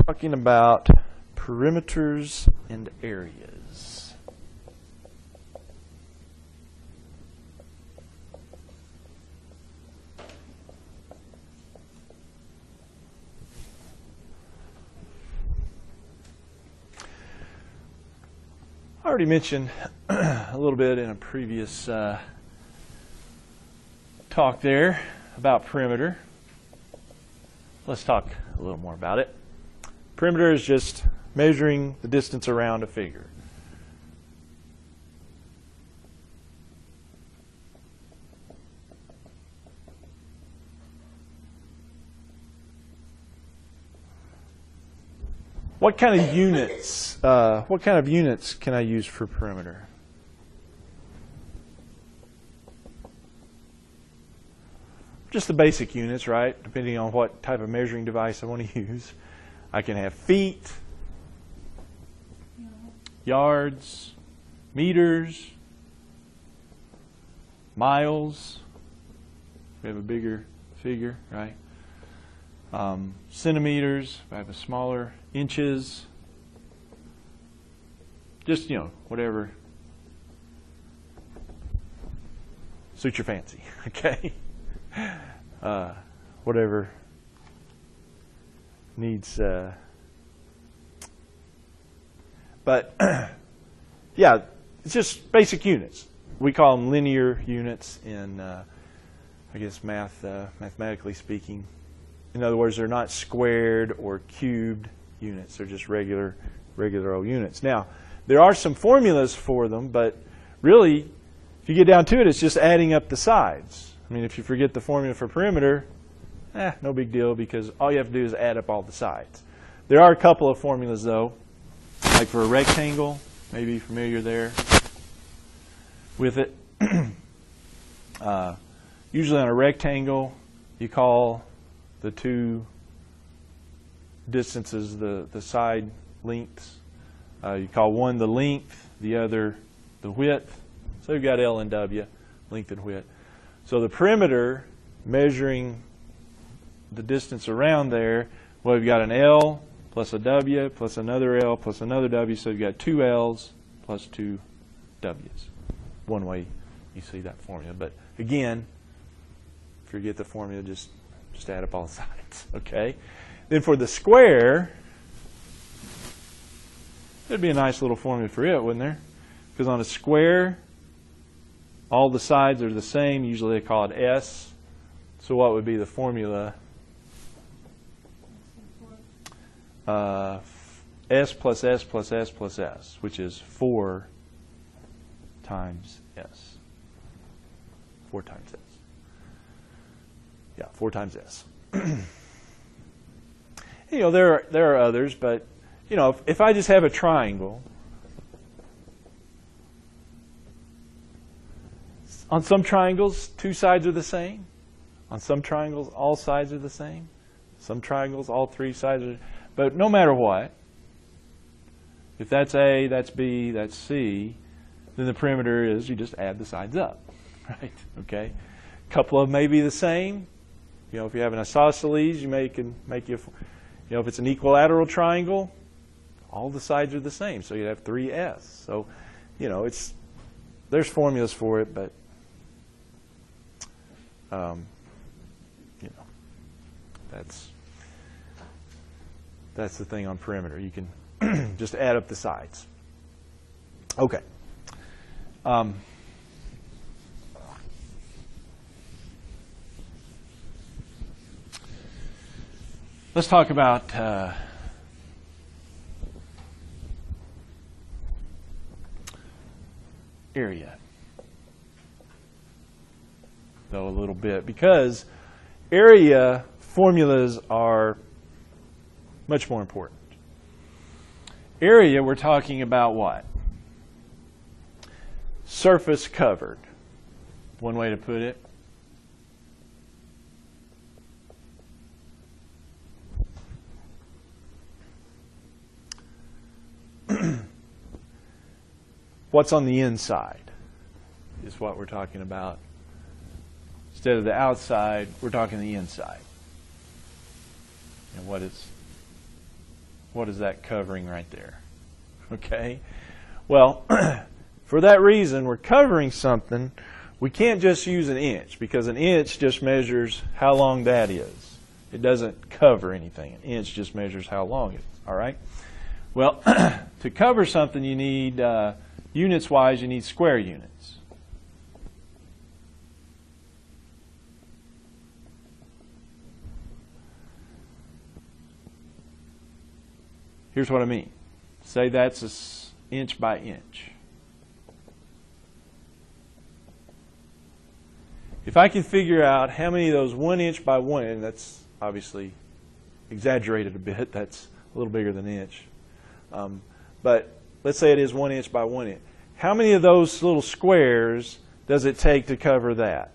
talking about perimeters and areas. I already mentioned a little bit in a previous talk there about perimeter. Let's talk a little more about it. Perimeter is just measuring the distance around a figure. What kind of units? What kind of units can I use for perimeter? Just the basic units, right? Depending on what type of measuring device I want to use. I can have feet, yards, meters, miles. We have a bigger figure, right? Centimeters, if I have a smaller, inches. Just, whatever suits your fancy, okay? Whatever needs, but yeah, it's just basic units. We call them linear units in, I guess, mathematically speaking. In other words, they're not squared or cubed units. They're just regular old units. Now, there are some formulas for them, but really, if you get down to it, it's just adding up the sides. I mean, if you forget the formula for perimeter, no big deal, because all you have to do is add up all the sides. There are a couple of formulas, though, like for a rectangle. Maybe you're familiar there with it. Usually on a rectangle, you call the two distances the side lengths. You call one the length, the other the width. So you've got L and W, length and width. So the perimeter, measuring the distance around there, well, we've got an L plus a W plus another L plus another W, so you've got two L's plus two W's. One way you see that formula. But again, forget the formula, just add up all the sides, okay? Then for the square, there'd be a nice little formula for it, wouldn't there? Because on a square, all the sides are the same. Usually they call it S. So what would be the formula? S plus S plus S plus S, which is 4 times S. 4 times S. Yeah, 4 times S. There are others, but if I just have a triangle, on some triangles, 2 sides are the same. On some triangles, all sides are the same. Some triangles, all 3 sides are. But no matter what, if that's A, that's B, that's C, then the perimeter is you just add the sides up, right? Okay. A couple of them may be the same. If you're having isosceles, you can make if it's an equilateral triangle, all the sides are the same, so you have 3S. So, there's formulas for it, but that's the thing on perimeter. You can just add up the sides. Okay. Let's talk about area, though, a little bit, because area formulas are much more important. Area, we're talking about what? Surface covered. One way to put it. What's on the inside is what we're talking about. Instead of the outside, we're talking the inside. And what is what is that covering right there? Okay? Well, for that reason, we're covering something. We can't just use an inch, because an inch just measures how long that is. It doesn't cover anything. An inch just measures how long it is. All right? Well, to cover something, you need, units-wise, you need square units. Here's what I mean. Say that's an inch by inch. If I can figure out how many of those 1 inch by 1 inch, that's obviously exaggerated a bit, that's a little bigger than an inch. But let's say it is 1 inch by 1 inch. How many of those little squares does it take to cover that?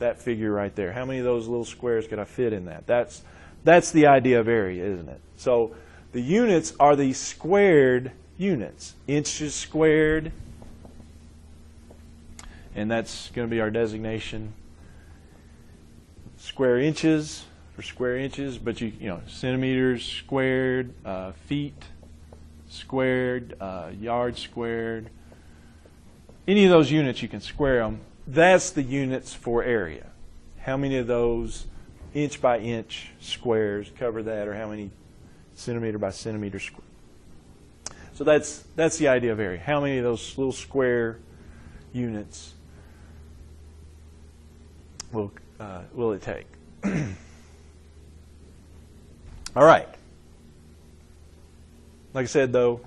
That figure right there. How many of those little squares could I fit in that? That's the idea of area, isn't it? So the units are these squared units. Inches squared. And that's going to be our designation. Square inches for square inches, but you know, centimeters squared, feet squared, yards squared. Any of those units, you can square them. That's the units for area. How many of those inch by inch squares cover that, or how many centimeter by centimeter square? So that's the idea of area. How many of those little square units will it take? All right. Like I said, though,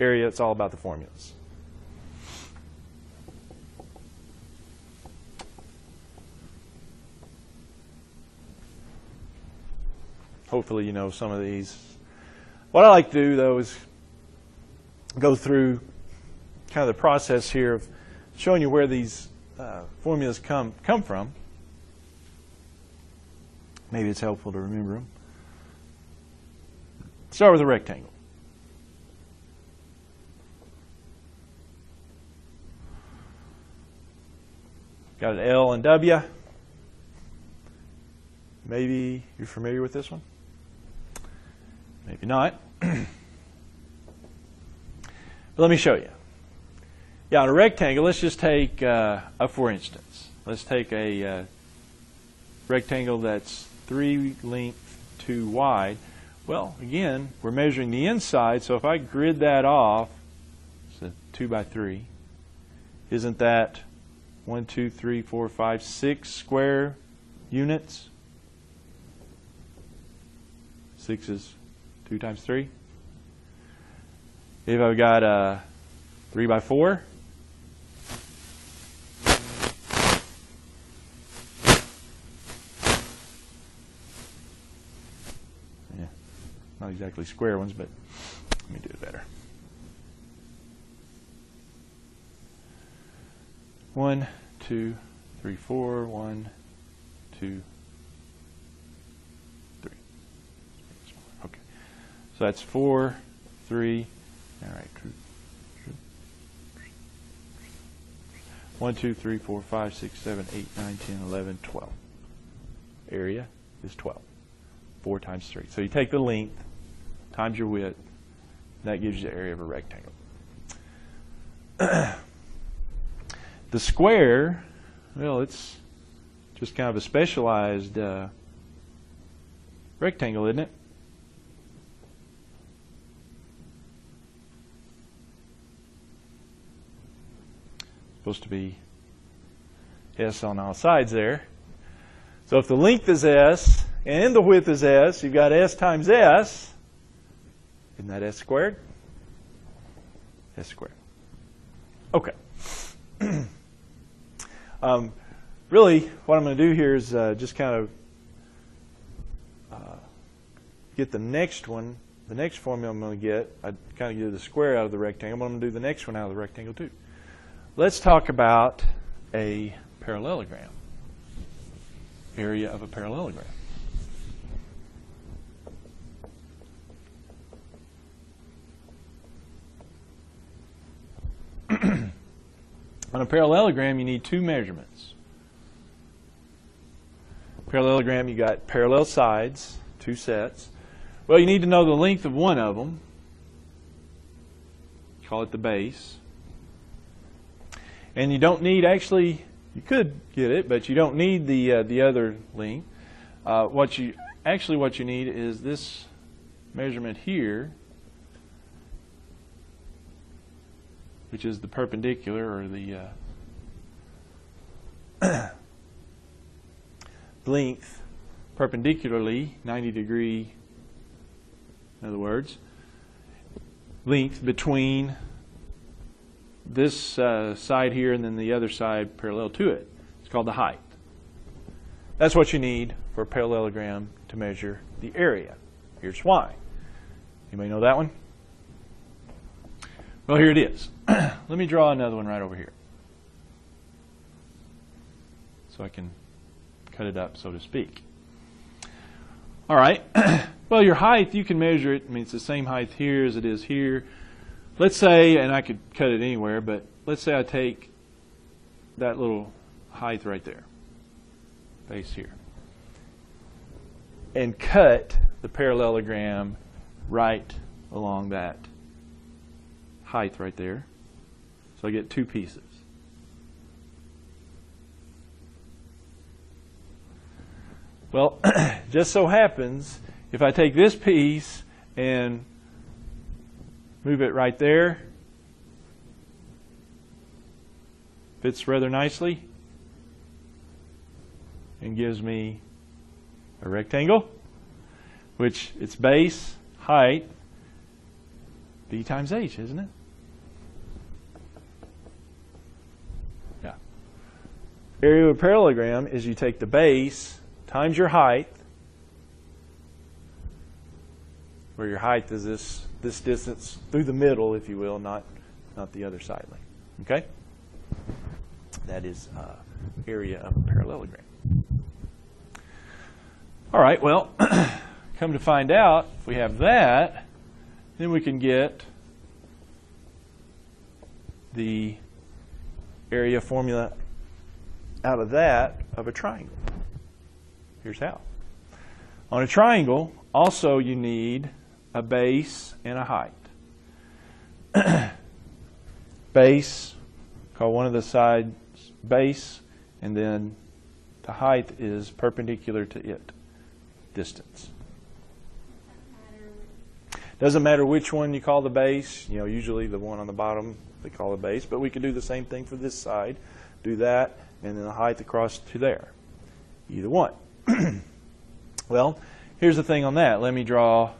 area, it's all about the formulas. Hopefully you know some of these. What I like to do, though, is go through kind of the process here of showing you where these formulas come from. Maybe it's helpful to remember them. Start with a rectangle. Got an L and W. Maybe you're familiar with this one. Maybe not. But let me show you. Yeah, on a rectangle, let's just take for instance. Let's take a rectangle that's 3 length, 2 wide. Well, again, we're measuring the inside, so if I grid that off, it's a 2 by 3. Isn't that 1, 2, 3, 4, 5, 6 square units? 6 is 2 times 3. If I've got a 3 by 4, yeah, not exactly square ones, but let me do it better. 1, 2, 3, 4, 1, 2, 3. Okay. So that's 4, 3. All right. 1, 2, 3, 4, 5, 6, 7, 8, 9, 10, 11, 12. Area is 12. 4 times 3. So you take the length times your width. That gives you the area of a rectangle. The square, well, it's just kind of a specialized rectangle, isn't it? Supposed to be S on all sides there. So if the length is S and the width is S, you've got S times S. Isn't that S squared? S squared. Okay. Really, what I'm going to do here is just kind of get the next one, the next formula I'm going to get. I kind of get the square out of the rectangle, but I'm going to do the next one out of the rectangle too. Let's talk about a parallelogram, area of a parallelogram. On a parallelogram, you need 2 measurements. Parallelogram, you got parallel sides, 2 sets. Well, you need to know the length of one of them. Call it the base. And you don't need, actually, you could get it, but you don't need the other length. What you need is this measurement here, which is the perpendicular, or the length perpendicularly, 90-degree, in other words, length between this side here and then the other side parallel to it. It's called the height. That's what you need for a parallelogram to measure the area. Here's why. Anybody know that one? Well, here it is. Let me draw another one right over here, so I can cut it up, so to speak. All right. Well, your height, you can measure it. I mean, it's the same height here as it is here. Let's say, and I could cut it anywhere, but let's say I take that little height right there, base here, and cut the parallelogram right along that height right there. So I get two pieces. Well, just so happens, if I take this piece and move it right there, fits rather nicely and gives me a rectangle, which its base, height, b times h, isn't it? Yeah. Area of a parallelogram is you take the base times your height, where your height is this distance through the middle, if you will, not the other side length. Okay? That is area of a parallelogram. All right, well, come to find out, if we have that, then we can get the area formula out of that of a triangle. Here's how. On a triangle, also you need a base and a height. Base, call one of the sides base, and then the height is perpendicular to it, distance. Doesn't matter which one you call the base. You know, usually the one on the bottom they call the base, but we can do the same thing for this side. Do that, and then the height across to there. Either one. Well, here's the thing on that. Let me draw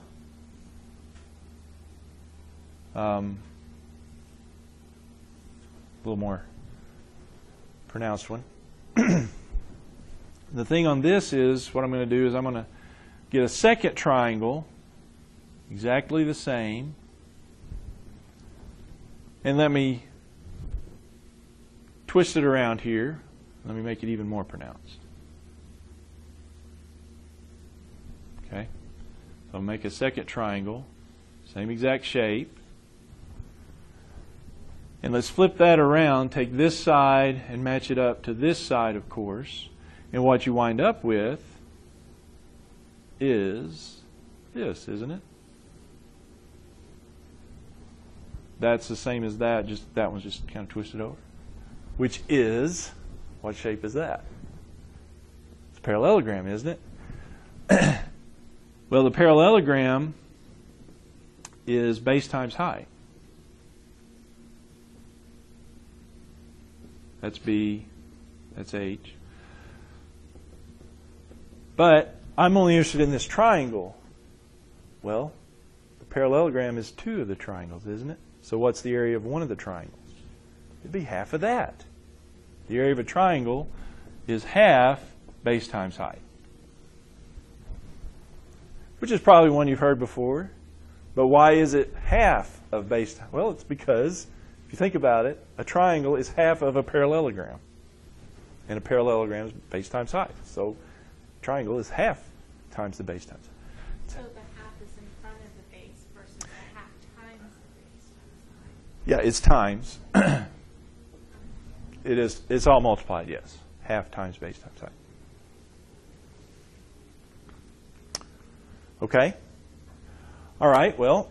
a little more pronounced one. The thing on this is, what I'm going to do is I'm going to get a second triangle, exactly the same, and let me twist it around here. Let me make it even more pronounced. Okay, so I'll make a second triangle, same exact shape. And let's flip that around, take this side and match it up to this side, of course. And what you wind up with is this, isn't it? That's the same as that, just that one's just kind of twisted over. Which is, what shape is that? It's a parallelogram, isn't it? Well, the parallelogram is base times height. That's B, that's H. But I'm only interested in this triangle. Well, the parallelogram is two of the triangles, isn't it? So what's the area of one of the triangles? It'd be half of that. The area of a triangle is half base times height, which is probably one you've heard before. But why is it half of base time? Well, it's because, if you think about it, a triangle is half of a parallelogram. And a parallelogram is base times height. So a triangle is half times the base times height. So the half is in front of the base versus the half times the base times height. Yeah, it's times. It's all multiplied, yes. Half times base times height. Okay? All right, well,